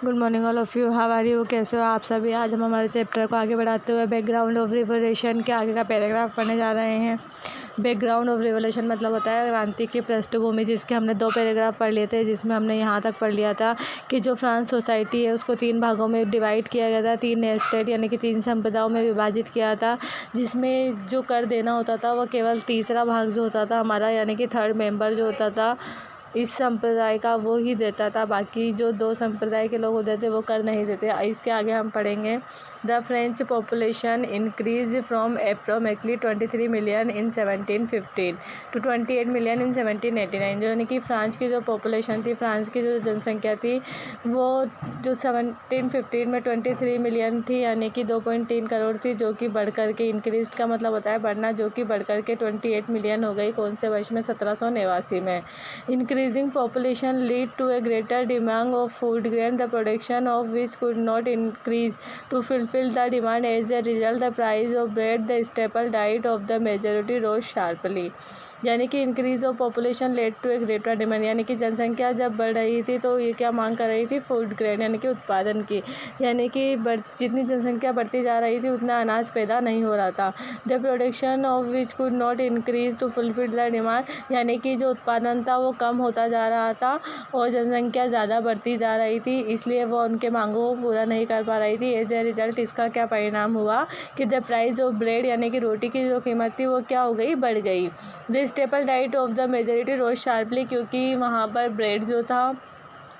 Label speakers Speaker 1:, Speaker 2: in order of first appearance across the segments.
Speaker 1: Good morning all of you, how are you, कैसे हो आप सभी। आज हम हमारे चैप्टर को आगे बढ़ाते हुए बैकग्राउंड ऑफ रिवोल्यूशन के आगे का पैराग्राफ पढ़ने जा रहे हैं। बैकग्राउंड ऑफ रिवोल्यूशन मतलब होता है क्रांति की पृष्ठभूमि, जिसके हमने 2 पैराग्राफ पढ़ लिए थे, जिसमें हमने यहाँ तक पढ़ लिया था कि जो फ्रांस सोसाइटी है उसको 3 भागों में डिवाइड किया गया था, 3 एस्टेट यानी कि 3 संप्रदायों में विभाजित किया था, जिसमें जो कर देना होता था वह केवल तीसरा भाग जो होता था हमारा, यानी कि 3rd मेंबर जो होता था इस संप्रदाय का, वो ही देता था। बाकी जो 2 संप्रदाय के लोग होते थे वो कर नहीं देते। इसके आगे हम पढ़ेंगे the French population increase from approximately 23 million in 1715 to 28 million in 1789। जो यानी कि फ्रांस की जो पॉपुलेशन थी, फ्रांस की जो जनसंख्या थी, वो जो 1715 में 23 मिलियन थी, यानी कि 2.3 करोड़ थी, जो कि बढ़ कर के इंक्रीज का मतलब होता है बढ़ना, जो कि बढ़ कर के 28 मिलियन हो गई। कौन से वर्ष में? 1789 में। Increasing population lead to a greater demand of food grain, the production of which could not increase to fulfill the demand. As a result, the price of bread, the staple diet of the majority, rose sharply. यानी कि increase of population led to a greater demand, यानी कि जनसंख्या जब बढ़ रही थी तो ये क्या मांग कर रही थी? फूड ग्रेन, यानी कि उत्पादन की। यानी कि जितनी जनसंख्या बढ़ती जा रही थी उतना अनाज पैदा नहीं हो रहा था। The production of which could not increase to fulfil the demand, यानी कि जो उत्पादन था वो कम होता जा रहा था और जनसंख्या ज़्यादा बढ़ती जा रही थी, इसलिए वो उनके मांगों को पूरा नहीं कर पा रही थी। एज ए रिजल्ट इसका क्या परिणाम हुआ कि द प्राइस ऑफ ब्रेड, यानी कि रोटी की जो कीमत थी वो क्या हो गई? बढ़ गई। The staple diet of the majority rose sharply, क्योंकि वहाँ पर ब्रेड जो था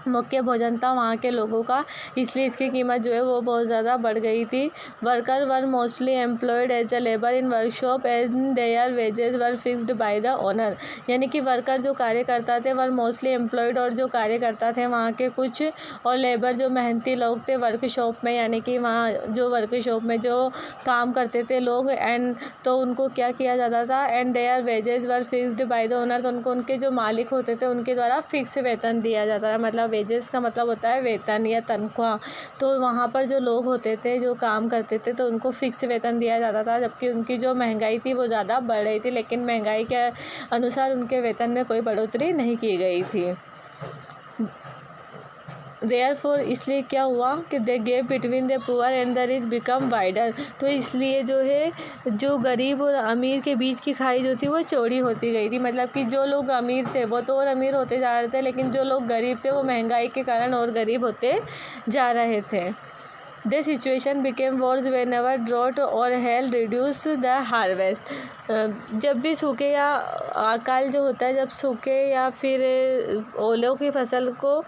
Speaker 1: मुख्य भोजन था वहाँ के लोगों का, इसलिए इसकी कीमत जो है वो बहुत ज़्यादा बढ़ गई थी। Worker were mostly employed as a labour in workshop and their wages were fixed by the owner, यानी कि वर्कर जो कार्य करता थे वर मोस्टली एम्प्लॉयड, और जो कार्य करता थे वहाँ के कुछ, और लेबर जो मेहनती लोग थे वर्कशॉप में, यानी कि वहाँ जो वर्कशॉप में जो काम करते थे लोग, एंड तो उनको क्या किया जाता था? And their wages were fixed by the owner, तो उनको उनके जो मालिक होते थे उनके द्वारा फिक्स वेतन दिया जाता है। मतलब वेजेस का मतलब होता है वेतन या तनख्वाह। तो वहाँ पर जो लोग होते थे जो काम करते थे तो उनको फिक्स वेतन दिया जाता था, जबकि उनकी जो महंगाई थी वो ज़्यादा बढ़ रही थी, लेकिन महंगाई के अनुसार उनके वेतन में कोई बढ़ोतरी नहीं की गई थी। देयरफॉर इसलिए क्या हुआ कि the gap between the poor and the rich become wider, तो इसलिए जो है जो गरीब और अमीर के बीच की खाई जो थी वो चौड़ी होती गई थी। मतलब कि जो लोग अमीर थे वो तो और अमीर होते जा रहे थे, लेकिन जो लोग गरीब थे वो महंगाई के कारण और गरीब होते जा रहे थे। The situation became worse whenever drought और हेल रिड्यूस द हार्वेस्ट, जब भी सूखे या अकाल जो होता है, जब सूखे या फिर ओलों की फसल को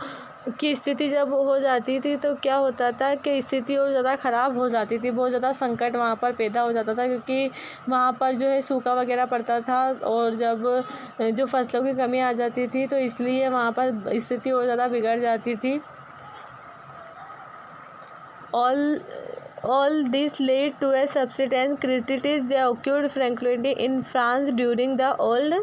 Speaker 1: की स्थिति जब हो जाती थी तो क्या होता था कि स्थिति और ज़्यादा ख़राब हो जाती थी, बहुत ज़्यादा संकट वहाँ पर पैदा हो जाता था, क्योंकि वहाँ पर जो है सूखा वगैरह पड़ता था, और जब जो फसलों की कमी आ जाती थी तो इसलिए वहाँ पर स्थिति और ज़्यादा बिगड़ जाती थी। All this led to a substantial crisis that occurred frequently in France during the old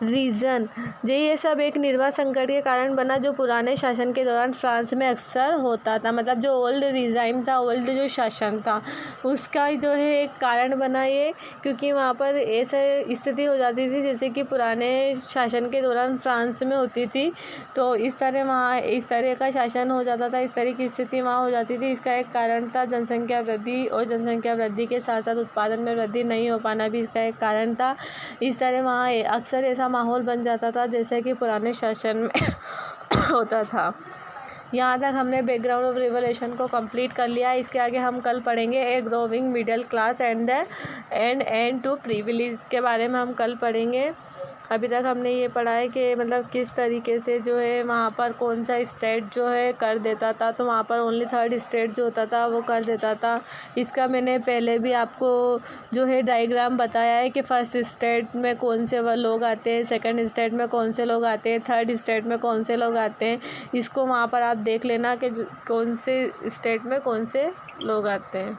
Speaker 1: regime, ये सब एक निर्वाह संकट के कारण बना जो पुराने शासन के दौरान फ्रांस में अक्सर होता था। मतलब जो ओल्ड रिजाइम था, ओल्ड जो शासन था, उसका जो है एक कारण बना ये, क्योंकि वहाँ पर ऐसे स्थिति हो जाती थी जैसे कि पुराने शासन के दौरान फ्रांस में होती थी, तो इस तरह वहाँ इस तरह का शासन हो जाता था, इस तरह की स्थिति वहाँ हो जाती थी। इसका एक कारण था जनसंख्या वृद्धि, और जनसंख्या वृद्धि के साथ साथ उत्पादन में वृद्धि नहीं हो पाना भी इसका एक कारण था। इस तरह वहाँ अक्सर ऐसा माहौल बन जाता था जैसे कि पुराने शासन में होता था। यहाँ तक हमने बैकग्राउंड ऑफ रिवोल्यूशन को कंप्लीट कर लिया। इसके आगे हम कल पढ़ेंगे a growing middle class end to privilege के बारे में हम कल पढ़ेंगे। अभी तक हमने ये पढ़ा है कि मतलब किस तरीके से जो है वहाँ पर कौन सा स्टेट जो है कर देता था, तो वहाँ पर ओनली 3rd स्टेट जो होता था वो कर देता था। इसका मैंने पहले भी आपको जो है डायग्राम बताया है कि 1st स्टेट में कौन से वो लोग आते हैं, 2nd स्टेट में कौन से लोग आते हैं, 3rd स्टेट में कौन से लोग आते हैं। इसको वहाँ पर आप देख लेना कि कौन से स्टेट में कौन से लोग आते हैं।